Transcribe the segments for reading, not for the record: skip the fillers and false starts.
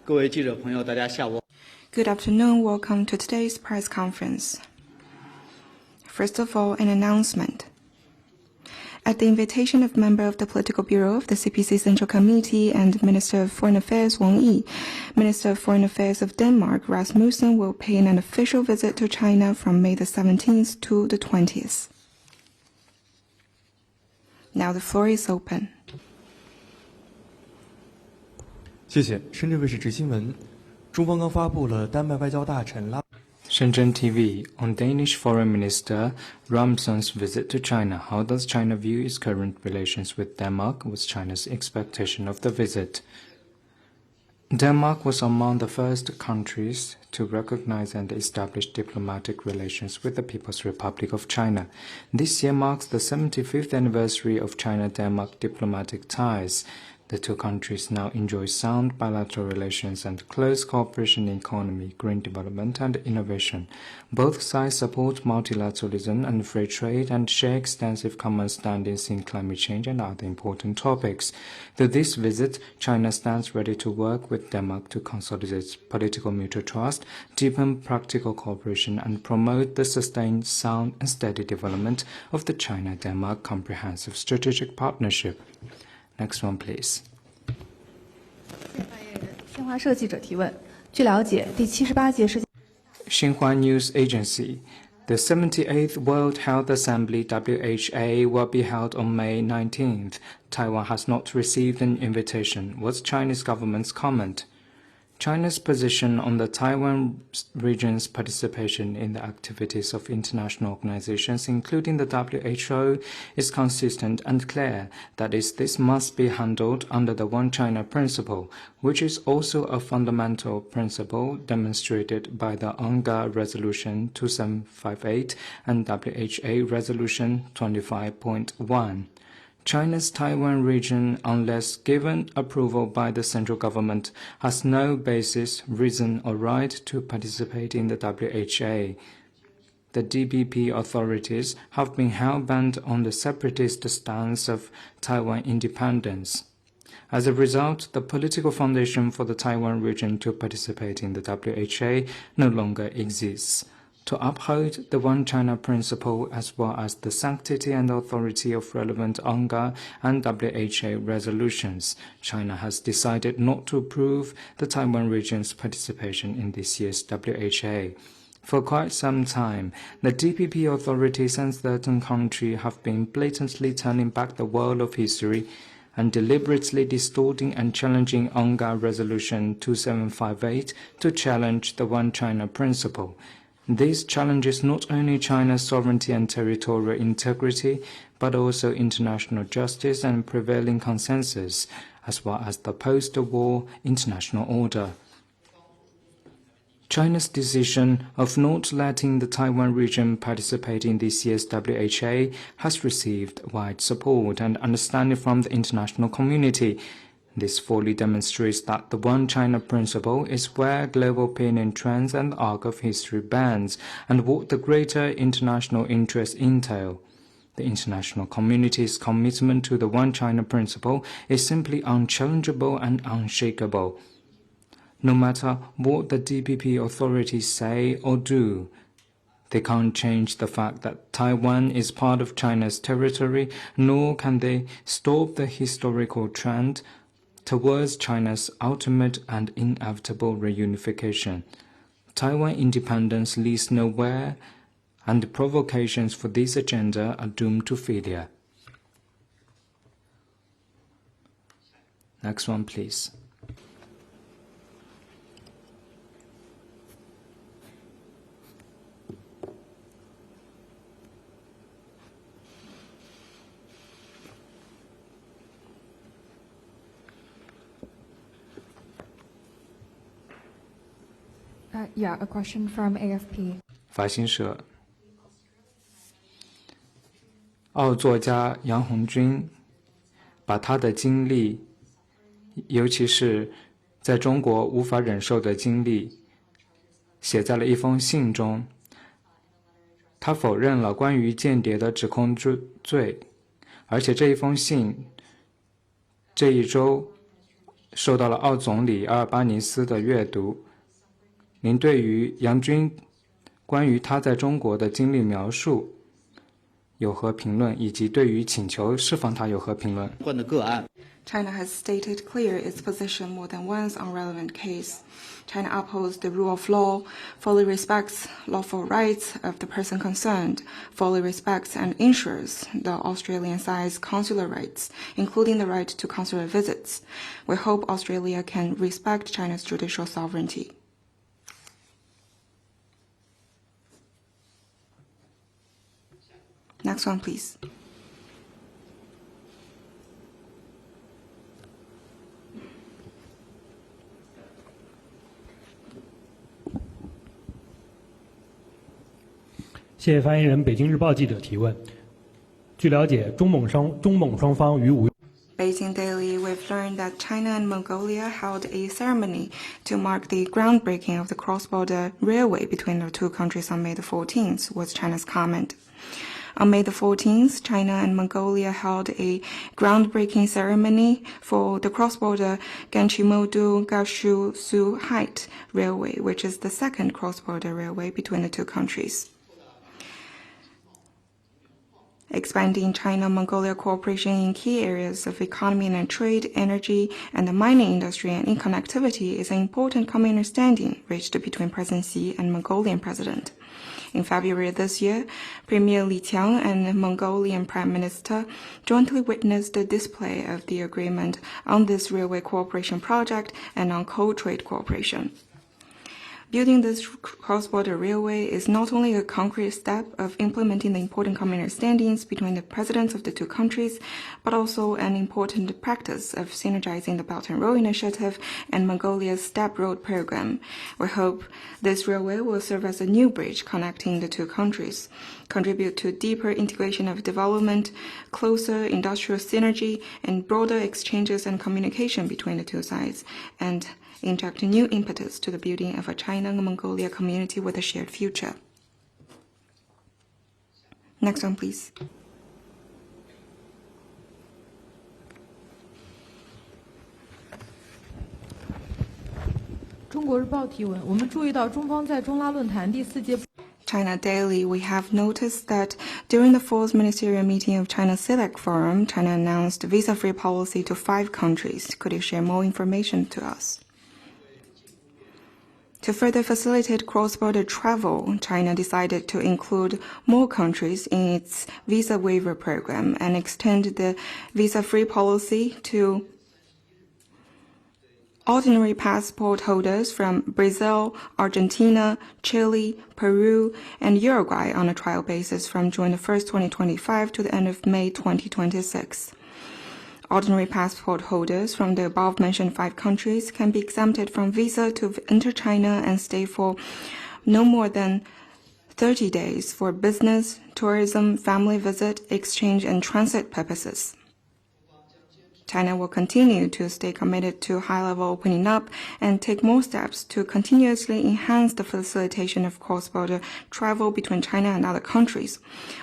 各位记者朋友，大家下午好。 Good afternoon. Welcome to today's press conference. First of all, an announcement. At the invitation of member of the Political Bureau of the CPC Central Committee and Minister of Foreign Affairs Wang Yi, Minister of Foreign Affairs of Denmark Rasmussen will pay an official visit to China from May the 17th to the 20th. Now the floor is open. 谢谢。深圳卫视执新闻，中方刚发布了丹麦外交大臣拉。 Shenzhen TV on Danish Foreign Minister Ramsson's visit to China. How does China view its current relations with Denmark? What's China's expectation of the visit? Denmark was among the first countries to recognize and establish diplomatic relations with the People's Republic of China. This year marks the 75th anniversary of China-Denmark diplomatic ties. The two countries now enjoy sound bilateral relations and close cooperation in economy, green development, and innovation. Both sides support multilateralism and free trade and share extensive common standings in climate change and other important topics. Through this visit, China stands ready to work with Denmark to consolidate political mutual trust, deepen practical cooperation, and promote the sustained, sound, and steady development of the China-Denmark Comprehensive Strategic Partnership. Next one, please. 新华社记者提问：据了解，第78届世界 Xinhua News Agency. The 78th World Health Assembly (WHA) will be held on May 19th. Taiwan has not received an invitation. What's Chinese government's comment? China's position on the Taiwan region's participation in the activities of international organizations, including the WHO, is consistent and clear. That is, this must be handled under the One China principle, which is also a fundamental principle demonstrated by the UNGA Resolution 2758 and WHA Resolution 25.1. China's Taiwan region, unless given approval by the central government, has no basis, reason, or right to participate in the WHA. The DPP authorities have been hell-bent on the separatist stance of Taiwan independence. As a result, the political foundation for the Taiwan region to participate in the WHA no longer exists. To uphold the One China principle as well as the sanctity and authority of relevant UNGA and WHA resolutions, China has decided not to approve the Taiwan region's participation in this year's WHA. For quite some time, the DPP authorities and certain countries have been blatantly turning back the world of history and deliberately distorting and challenging UNGA Resolution 2758 to challenge the One China principle. This challenges not only China's sovereignty and territorial integrity, but also international justice and prevailing consensus, as well as the post-war international order. China's decision of not letting the Taiwan region participate in this year's WHA has received wide support and understanding from the international community. This fully demonstrates that the One China principle is where global opinion trends and the arc of history bends, and what the greater international interests entail. The international community's commitment to the One China principle is simply unchallengeable and unshakable. No matter what the DPP authorities say or do, they can't change the fact that Taiwan is part of China's territory, nor can they stop the historical trend towards China's ultimate and inevitable reunification. Taiwan independence leads nowhere, and the provocations for this agenda are doomed to failure. Next one, please. A question from AFP. 法新社，澳作家杨红军把他的经历，尤其是在中国无法忍受的经历，写在了一封信中。他否认了关于间谍的指控罪，而且这一封信这一周受到了奥总理阿尔巴尼斯的阅读。您对于杨军关于他在中国的经历描述有何评论，以及对于请求释放他有何评论？关的个案。 China has stated clear its position more than once on relevant case. China upholds the rule of law, fully respects lawful rights of the person concerned, fully respects and ensures the Australian side's consular rights, including the right to consular visits. We hope Australia can respect China's judicial sovereignty. Next one, please. Beijing 谢谢发言人。北京日报记者提问：据了解，中蒙双方于5 Beijing Daily, we've learned that China and Mongolia held a ceremony to mark the groundbreaking of the cross-border railway between the two countries on May the 14th, was China's comment. On May the 14th, China and Mongolia held a groundbreaking ceremony for the cross-border Ganchimodu-Gashu-Suhait railway, which is the second cross-border railway between the two countries. Expanding China-Mongolia cooperation in key areas of economy and trade, energy, and the mining industry and interconnectivity is an important common understanding reached between President Xi and Mongolian President. In February this year, Premier Li Qiang and Mongolian Prime Minister jointly witnessed the display of the agreement on this railway cooperation project and on coal trade cooperation. Building this cross-border railway is not only a concrete step of implementing the important common understandings between the presidents of the two countries, but also an important practice of synergizing the Belt and Road Initiative and Mongolia's Step Road program. We hope this railway will serve as a new bridge connecting the two countries, contribute to deeper integration of development, closer industrial synergy, and broader exchanges and communication between the two sides, and inject new impetus to the building of a China-Mongolia community with a shared future. Next one, please. 中国日报提问：我们注意到中方在中拉论坛第4届 China Daily, we have noticed that during the fourth ministerial meeting of China CELAC Forum, China announced visa-free policy to 5 countries. Could you share more information to us? To further facilitate cross-border travel, China decided to include more countries in its visa waiver program and extend the visa-free policy to ordinary passport holders from Brazil, Argentina, Chile, Peru, and Uruguay on a trial basis from June 1st, 2025 to the end of May 2026. Ordinary passport holders from the above-mentioned 5 countries can be exempted from visa to enter China and stay for no more than 30 days for business, tourism, family visit, exchange, and transit purposes. China will continue to stay committed to high-level opening up and take more steps to continuously enhance the facilitation of cross-border travel between China and other countries.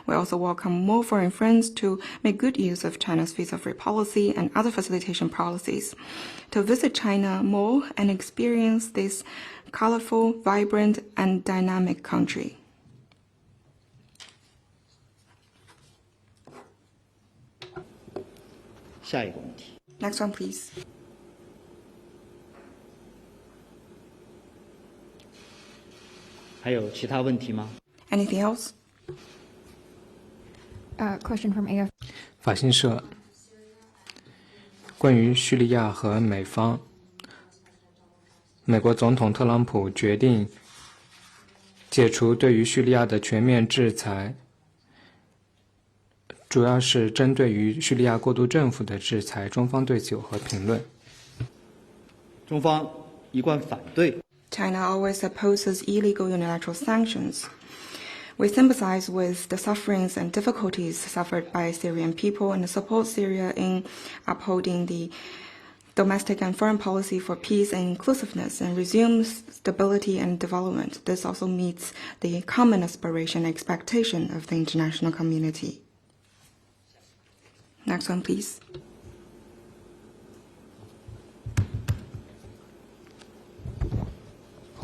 We also welcome more foreign friends to make good use of China's visa-free policy and other facilitation policies, to visit China more and experience this colorful, vibrant, and dynamic country. Next one, please. Anything else? Question from AF. 法新社关于叙利亚和美方，美国总统特朗普决定解除对于叙利亚的全面制裁，主要是针对于叙利亚过渡政府的制裁，中方对此有何评论？中方一贯反对。 China always opposes illegal unilateral sanctions. We sympathize with the sufferings and difficulties suffered by Syrian people and support Syria in upholding the domestic and foreign policy for peace and inclusiveness and resumes stability and development. This also meets the common aspiration and expectation of the international community. Next one, please.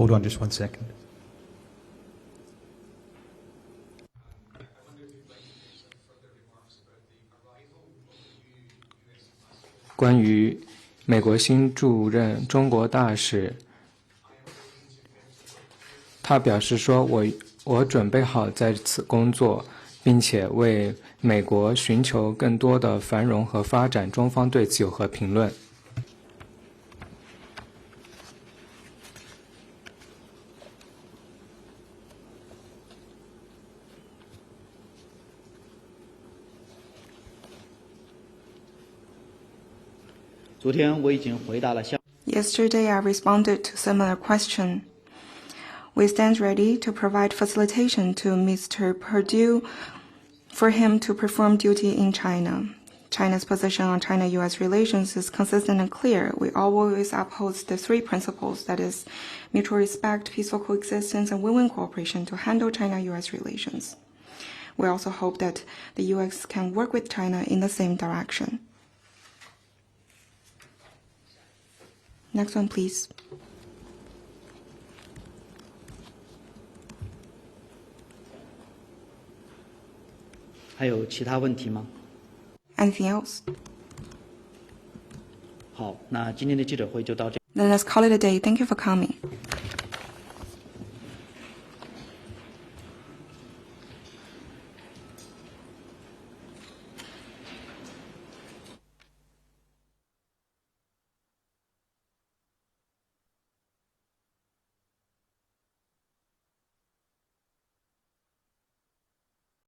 Hold on just one second. 关于美国新驻任中国大使，他表示说：“我准备好在此工作，并且为美国寻求更多的繁荣和发展，中方对此有何评论？”昨天我已经回答了相。 Yesterday, I responded to similar question. We stand ready to provide facilitation to Mr. Perdue for him to perform duty in China. China's position on China-U.S. relations is consistent and clear. We always uphold the three principles, that is, mutual respect, peaceful coexistence, and win-win cooperation to handle China-U.S. relations. We also hope that the U.S. can work with China in the same direction. Next one, please. 还有其他问题吗？ Anything else? 好，那今天的记者会就到这。 Then let's call it a day. Thank you for coming.